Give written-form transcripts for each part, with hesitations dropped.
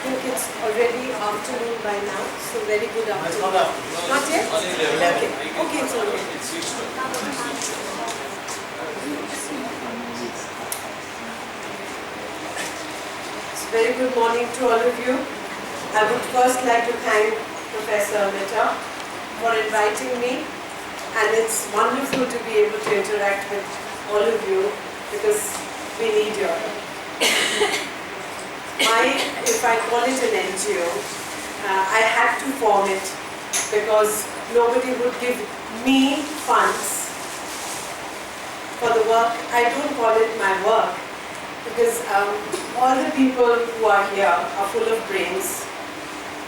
think it's already afternoon by now, so very good afternoon. Not yet? Okay, okay, it's okay. It's very good morning to all of you. I would first like to thank Professor Mehta for inviting me, and it's wonderful to be able to interact with all of you because we need your help. If I call it an NGO, I had to form it because nobody would give me funds for the work. I don't call it my work because all the people who are here are full of brains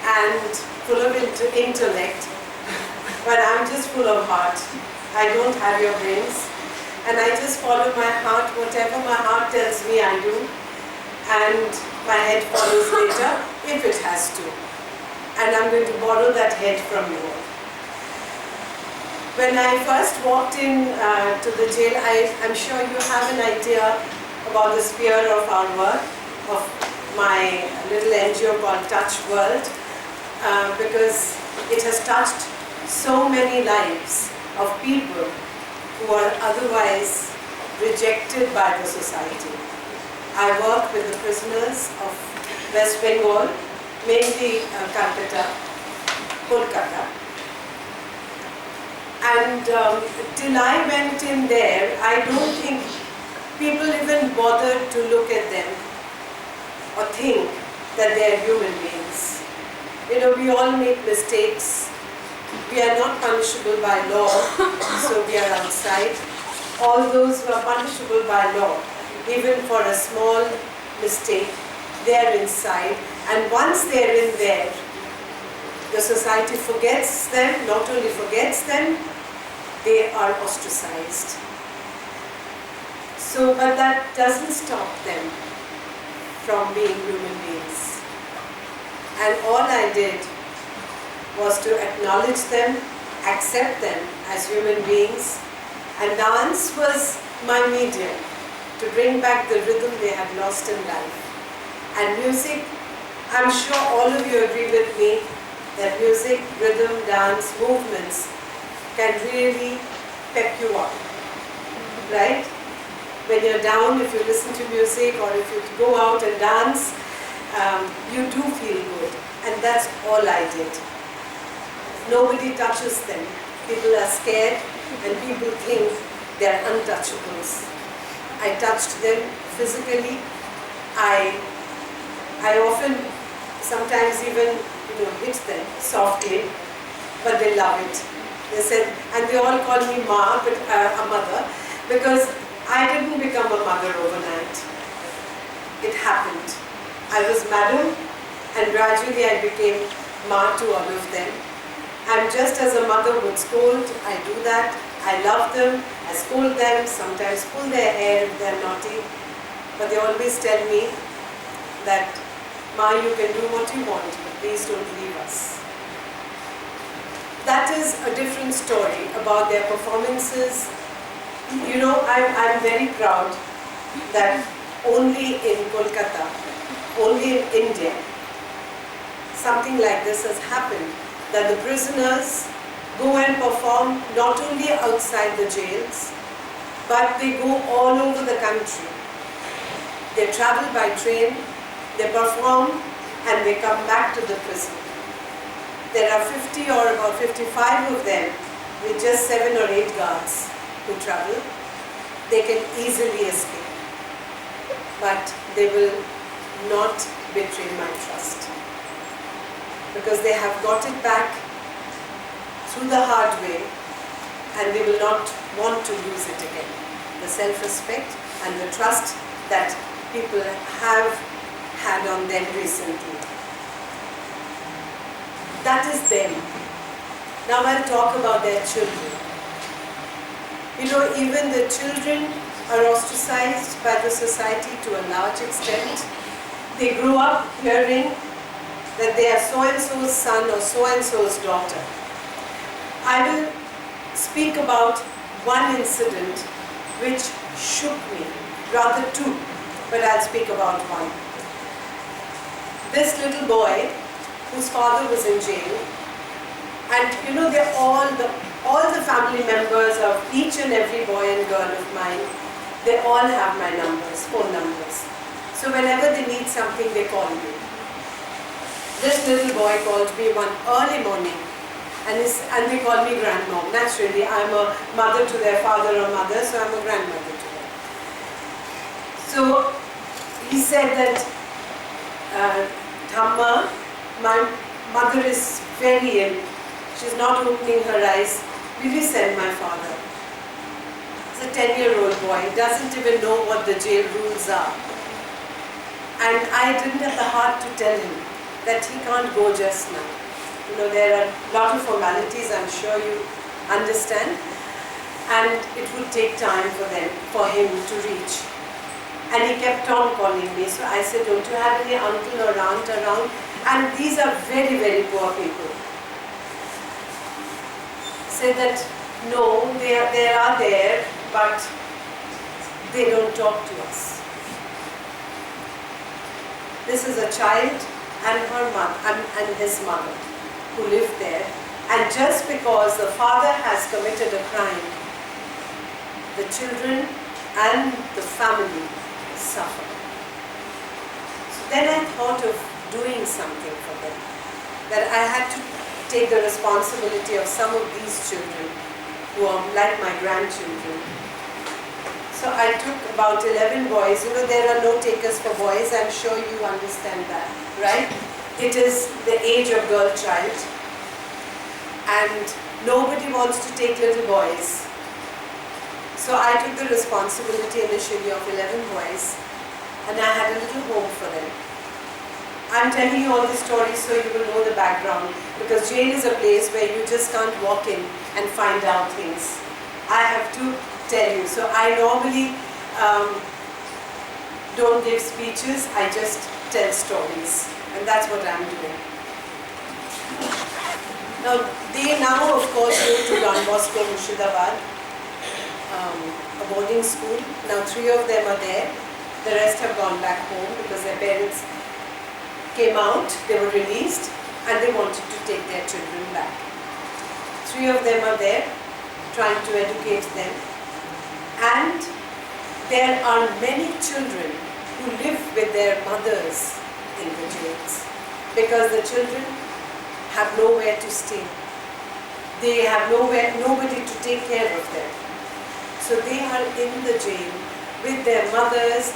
and full of intellect, but I'm just full of heart. I don't have your brains, and I just follow my heart. Whatever my heart tells me, I do, and my head follows later if it has to. And I'm going to borrow that head from you all. When I first walked in to the jail, I'm sure you have an idea about the sphere of our work, of my little NGO called Touch World, because it has touched so many lives of people who are otherwise rejected by the society. I work with the prisoners of West Bengal, mainly Kolkata. And till I went in there, I don't think people even bothered to look at them or think that they are human beings. You know, we all make mistakes. We are not punishable by law, so we are outside. All those who are punishable by law, even for a small mistake, they are inside. And once they are in there, the society forgets them, not only forgets them, they are ostracized. So, but that doesn't stop them from being human beings. And all I did was to acknowledge them, accept them as human beings, and dance was my medium to bring back the rhythm they had lost in life. And music, I'm sure all of you agree with me that music, rhythm, dance, movements can really pep you up, right? When you're down, if you listen to music or if you go out and dance, you do feel good. And that's all I did. Nobody touches them. People are scared and people think they're untouchables. I touched them physically. I often, sometimes even hit them softly, but they love it. They said, and they all call me Ma, but a mother, because I didn't become a mother overnight. It happened. I was madam, and gradually I became Ma to all of them. And just as a mother would scold, I do that. I love them, I scold them, sometimes pull their hair if they're naughty, but they always tell me that, Ma, you can do what you want, but please don't leave us. That is a different story about their performances. You know, I'm very proud that only in Kolkata, only in India, something like this has happened, that the prisoners go and perform not only outside the jails, but they go all over the country. They travel by train, they perform, and they come back to the prison. There are 50 or about 55 of them with just 7 or 8 guards who travel. They can easily escape, but they will not betray my trust, because they have got it back through the hard way, and they will not want to lose it again. The self-respect and the trust that people have had on them recently. That is them. Now I'll talk about their children. You know, even the children are ostracized by the society to a large extent. They grew up hearing that they are so-and-so's son or so-and-so's daughter. I will speak about one incident which shook me, rather two, but I'll speak about one. this little boy whose father was in jail, and you know, they're all the family members of each and every boy and girl of mine, they all have my numbers, phone numbers. So whenever they need something, they call me. This little boy called me one early morning, and they call me grandmom. Naturally, I'm a mother to their father or mother, so I'm a grandmother to them. So he said that, Dhamma, my mother is very ill. She's not opening her eyes. Will you send my father? He's a 10-year-old boy. He doesn't even know what the jail rules are. And I didn't have the heart to tell him that he can't go just now. You know, there are a lot of formalities, I'm sure you understand. And it would take time for him to reach. And he kept on calling me. So I said, don't you have any uncle or aunt around? And these are very, very poor people. Said that, no, they are there, but they don't talk to us. This is a child and her mother and his mother who live there. And just because the father has committed a crime, the children and the family suffer. So then I thought of doing something for them. That I had to take the responsibility of some of these children who are like my grandchildren. So I took about 11 boys. You know, there are no takers for boys. I'm sure you understand that, right? It is the age of girl child. And nobody wants to take little boys. So I took the responsibility initially of 11 boys, and I had a little home for them. I'm telling you all these stories so you will know the background, because jail is a place where you just can't walk in and find out things. I have to tell you. So I normally don't give speeches, I just tell stories, and that's what I'm doing. Now, they now of course go to Don Bosco, Murshidabad, a boarding school. Now 3 of them are there. The rest have gone back home because their parents came out, they were released, and they wanted to take their children back. 3 of them are there, trying to educate them. And there are many children who live with their mothers in the jails because the children have nowhere to stay. They have nobody to take care of them. So they are in the jail with their mothers,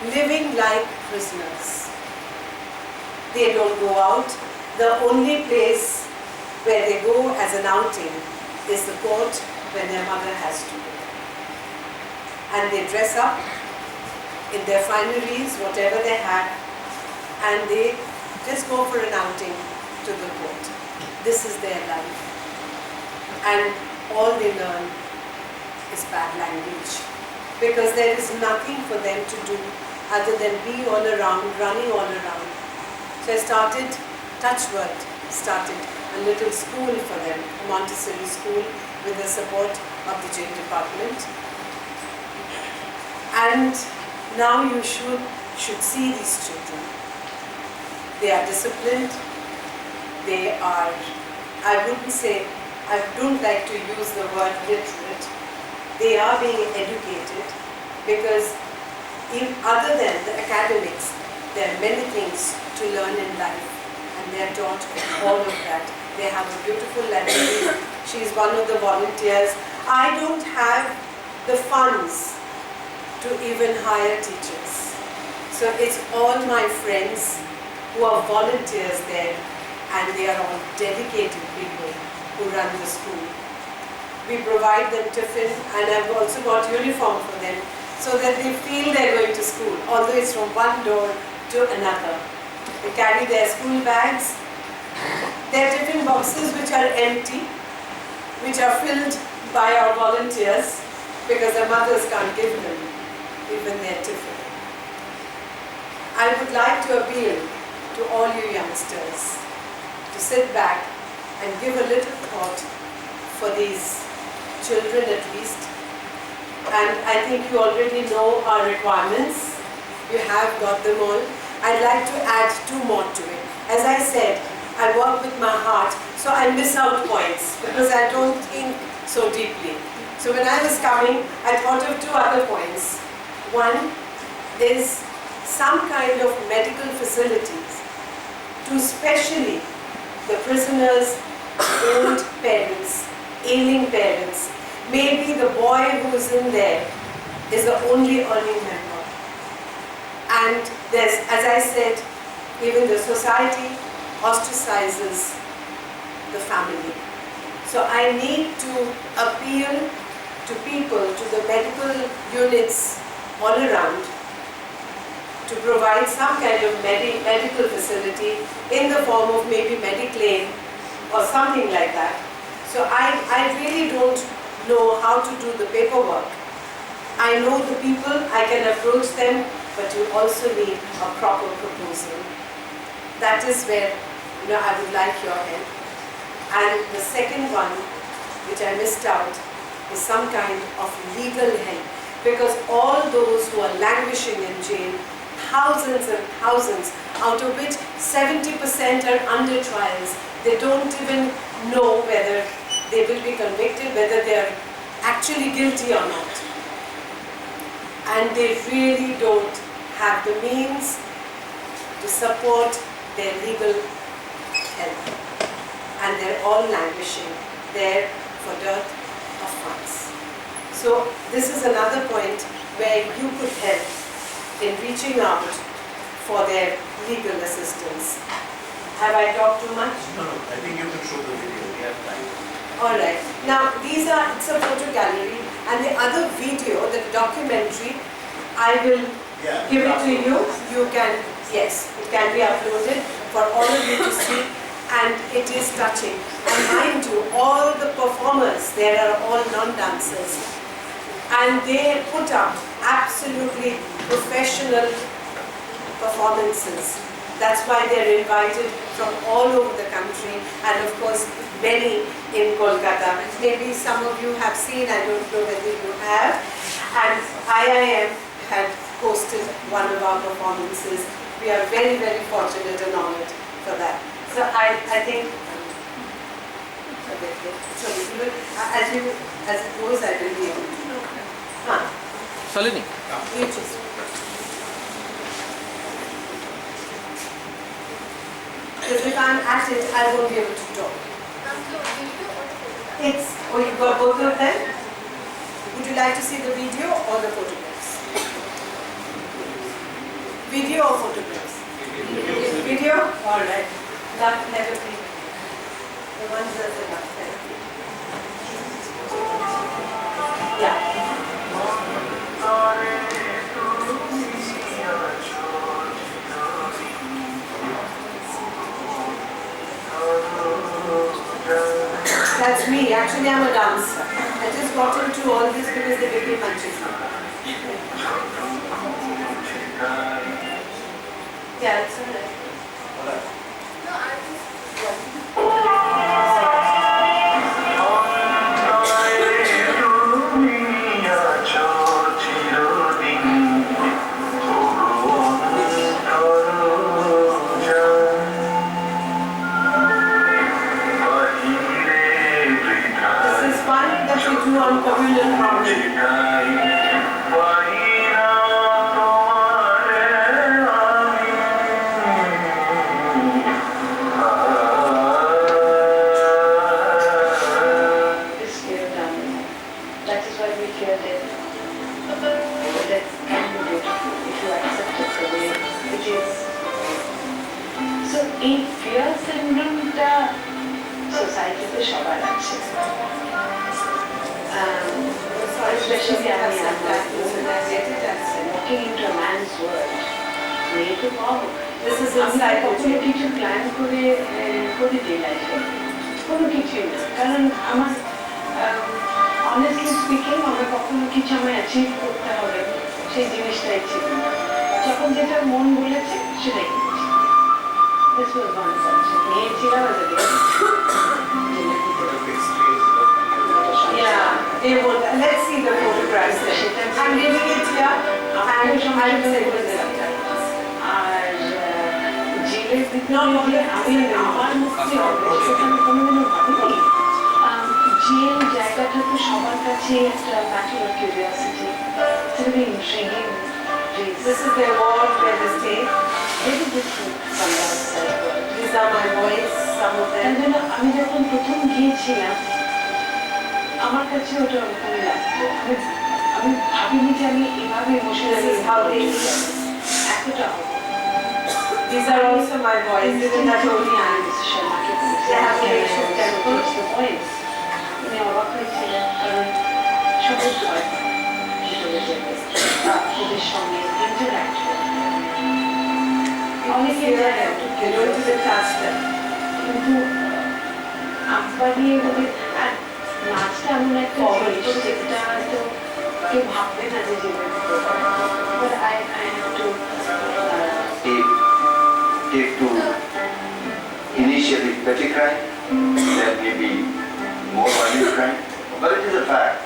living like prisoners. They don't go out. The only place where they go as an outing is the court when their mother has to go. And they dress up in their fineries, whatever they have, and they just go for an outing to the court. This is their life. And all they learn is bad language, because there is nothing for them to do other than be all around, running all around. So I started a little school for them, a Montessori school with the support of the jail department. And now you should see these children. They are disciplined. They are, I don't like to use the word literate. They are being educated because other than the academics, there are many things to learn in life, and they are taught all of that. They have a beautiful library. She is one of the volunteers. I don't have the funds to even hire teachers. So it's all my friends who are volunteers there, and they are all dedicated people who run the school. We provide them tiffin, and I've also got uniform for them so that they feel they're going to school, although it's from one door to another. They carry their school bags, their tiffin boxes which are empty, which are filled by our volunteers because their mothers can't give them even their tiffin. I would like to appeal to all you youngsters to sit back and give a little thought for these children at least. And I think you already know our requirements. You have got them all. I'd like to add 2 more to it. As I said, I work with my heart, so I miss out points because I don't think so deeply. So when I was coming, I thought of 2 other points. One is some kind of medical facilities to specially the prisoners' old parents, ailing parents. Maybe the boy who is in there is the only earning member. And there's, as I said, even the society ostracizes the family. So I need to appeal to people, to the medical units all around, to provide some kind of medical facility in the form of maybe Mediclaim or something like that. So I really don't know how to do the paperwork. I know the people, I can approach them, but you also need a proper proposal. That is where I would like your help. And the second one, which I missed out, is some kind of legal help. Because all those who are languishing in jail, thousands and thousands, out of which 70% are under trials, they don't even know whether they will be convicted, whether they are actually guilty or not. And they really don't have the means to support their legal help. And they're all languishing there for dearth of funds. So this is another point where you could help in reaching out for their legal assistance. Have I talked too much? No, I think you can show the video. We have time. Alright. Now it's a photo gallery, and the other video, the documentary, I will give it to you. You can, yes, it can be uploaded for all of you to see, and it is touching. And mind you, all the performers there are all non-dancers, and they put up absolutely professional performances. That's why they're invited from all over the country, and of course many in Kolkata. Maybe some of you have seen, I don't know whether you have, and IIM had hosted one of our performances. We are very, very fortunate and honored for that. So I think, as it goes, I will be able to. Salini. You choose. Because if I'm at it, I won't be able to talk. You got both of them? Would you like to see the video or the photographs? Video or photographs? Video? Alright. Love therapy. The ones that are love therapy. Yeah. That's me. Actually, I'm a dancer. I just got into all this because they became Manchester. Yeah, it's alright. On communal harmony. That is why we feel that that's beautiful if you accept it the way it is. So in fear syndrome, society to shobar আছে. Especially walking into a man's world. This is inside কখনো কিছু plan করে দিই লাইফে কোনো কিছুই না কারণ আমার অনেস্টলি স্পিকিং আমার কখনো কিছু আমায় অ্যাচিভ করতে হবে সেই জিনিসটাই ছিল যখন যেটা মন বলেছে সেটাই করেছি দিস ওয়াজ ওয়ান সাচ নিয়েছিলাম as a gift. Yeah, they will. Let's see the photographs then. I'm leaving it here and I will send you the subtitles. এর ভিতরে যে আমি আমার মুক্তি হবে সেটা আমি কোনোদিনও ভাবিনি। জেল জায়গাটা তো সবার কাছে একটা matter of curiosity, very intriguing place. This is their ward where they stay. Very different from the outside world. These are my boys, some of তাই them. জন্য আমি যখন প্রথম গিয়েছিলাম আমার কাছে ওটা ওরকমই লাগতো। আমি ভাবিনি যে আমি এভাবে emotionally This is how they live. এতটা হবো। These are also my boys, even that only I. শর্মাকে They have a relationship temple. উনি অবাক হয়েছিলেন কারণ সবাই ভয় পায় ভিতরে যেতে, ওদের সঙ্গে ইন্টারাক্ট করতে। অনেকে যায় They don't even touch them. কিন্তু আব্বা দিয়ে ওদের আর নাচটা এমন একটা জিনিস যেটা হয়তো কেউ ভাববে না যে জীবনে but I have to take to initially petty crime, then maybe more violent crime. But it is a fact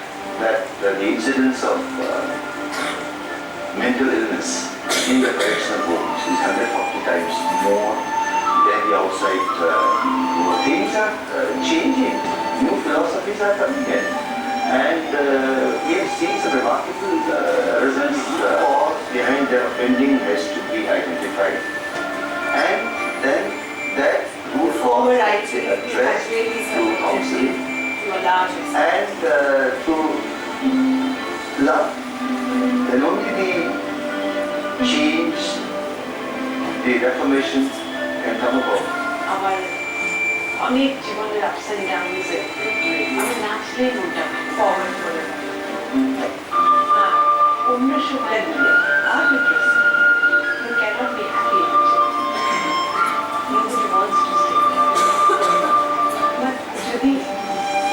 that the incidence of mental illness in the correctional homes is 140 times more than the outside world. Things are changing. New philosophies are coming in. And we have seen some remarkable results. Or behind the offending has to be identified. And then that root cause Override is it addressed really through counseling to a large extent. and through love. Then only the change, the reformation can come about. আমার অনেক জীবনের ups and ডাউনসে আমি নাচলেই মনটা forward করে অন্য সময় দিলে আর depressing you cannot be happy nobody wants to stay but যদি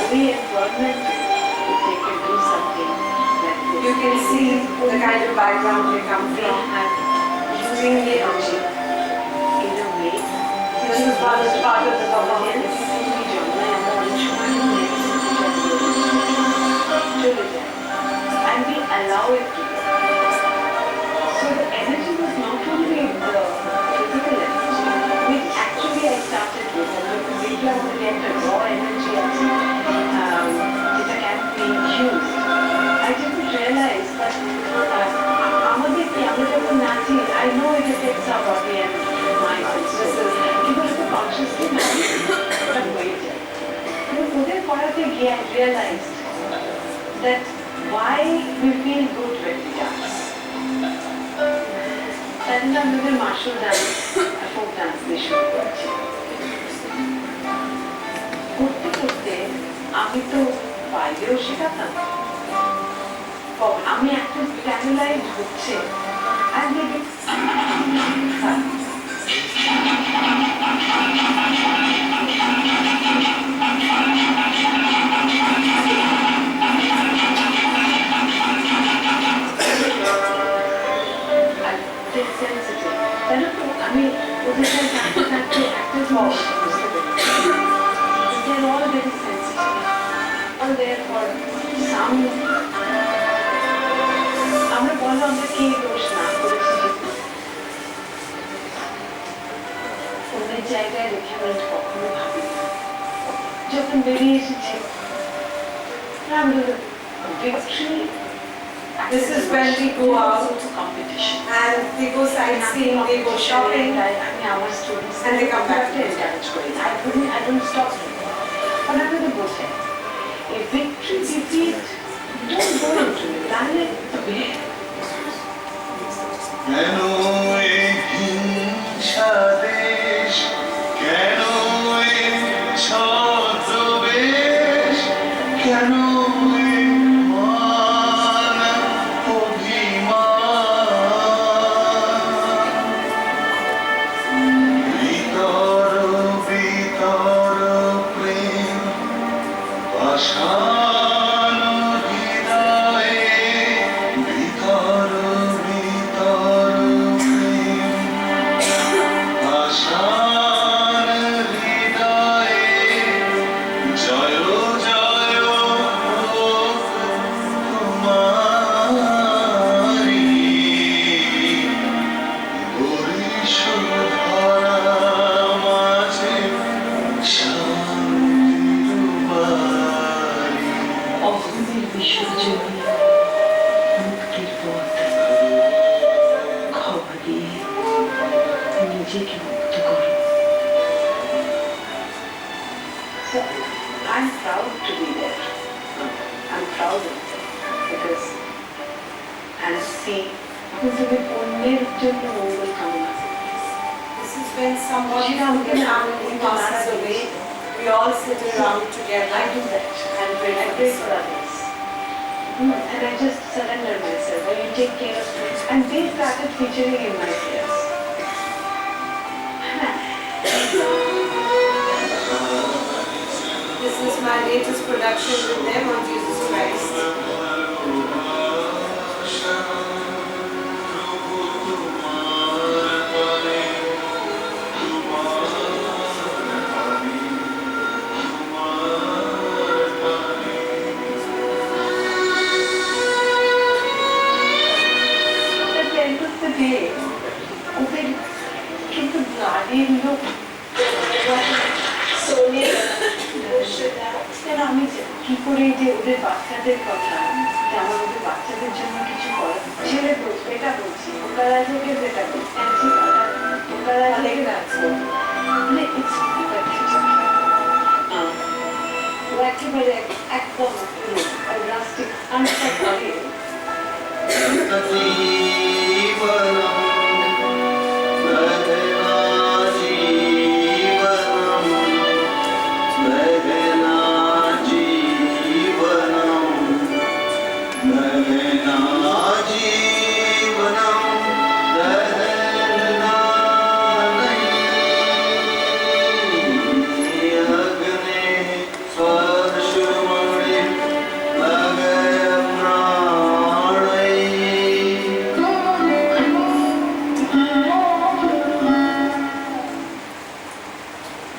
ওই environment they can do something that You can see the kind of background they come they from. have extremely energy in a way. This is one is part of the performance. And we allow it to go. So the energy was not only the physical energy, which actually I started with, because if you want to get a raw energy that can be used, I didn't realize that আমরা যখন নাচি, I know it affects our body and mind and soul. কিন্তু এটা consciously নাচি, ওটা হয়ে যায়। কিন্তু ওদের পড়াতে গিয়ে I realized that why we feel good when we dance. তাই জন্য আমি ওদের মার্শাল ডান্স আর ফোক ডান্স দিয়ে শুরু করছি। করতে করতে আমি তো বাইরেও শেখাতাম, আমি একটা স্ট্যাবিলাইজ হচ্ছে and they get sensitive. জানো তো আমি ওদের সাথে থাকতে থাকতে একটা জিনিস বুঝতে পেরেছি, they are all very sensitive, all there for some. আমরা বললো আমরা কে দোষ না করেছি, ওদের জায়গায় রেখে আমি কখনো ভাবি যখন বেরিয়ে এসেছি victory. This is when we go out to competition and they go sightseeing, they go shopping, আমি আমার students and they come back to encourage করি। I don't stop them. But I'm going to বোঝাই a victory defeat don't go into it. তাহলে কেন এই হিংসা দেশ, কেন এই ছদ্মবেশ, কেন এই মান অভিমান, ভিতর ভিতর প্রেম পাষাণ হৃদয়ে, ভিতর ভিতর নিজেকে মুক্ত করো। So I'm proud to be there. I'm proud of it because and see তুমি অন্যের জন্য মঙ্গল কামনা করো। This is when somebody from the family passes away, we all sit around together. I do that. And pray I for pray the for soul. others. And I just surrender myself. And you take care of me. And they started featuring in my prayers. This is my latest production with them on Jesus Christ. At the end of the day, ওদের কিন্তু গাড়ির লোক কেন আমি কি করে যে ওদের বাচ্চাদের কথা যে আমার ওদের বাচ্চাদের জন্য কিছু করা ছেলে বলছি এটা বলছি ওরা থেকে যেটা বলছি ওরা থেকে মানে ও একেবারে একদম রাস্টিক আনসার করে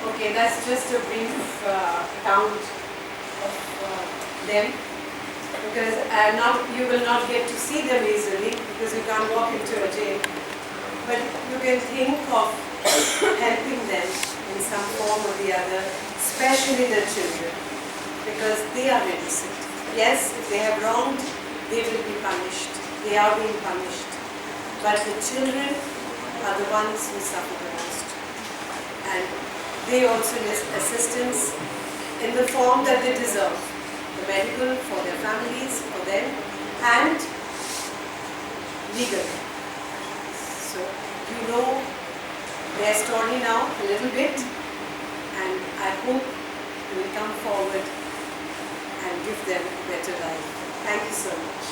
Okay, that's just a brief account of them, because you will not get to see them easily because you can't walk into a jail. But you can think of helping them in some form or the other, especially the children, because they are innocent. Yes, if they have wronged, they will be punished. They are being punished. But the children are the ones who suffer the most. And they also need assistance in the form that they deserve. The medical, for their families, for them, and legal. So you know their story now a little bit, and I hope you will come forward and give them a better life. Thank you so much.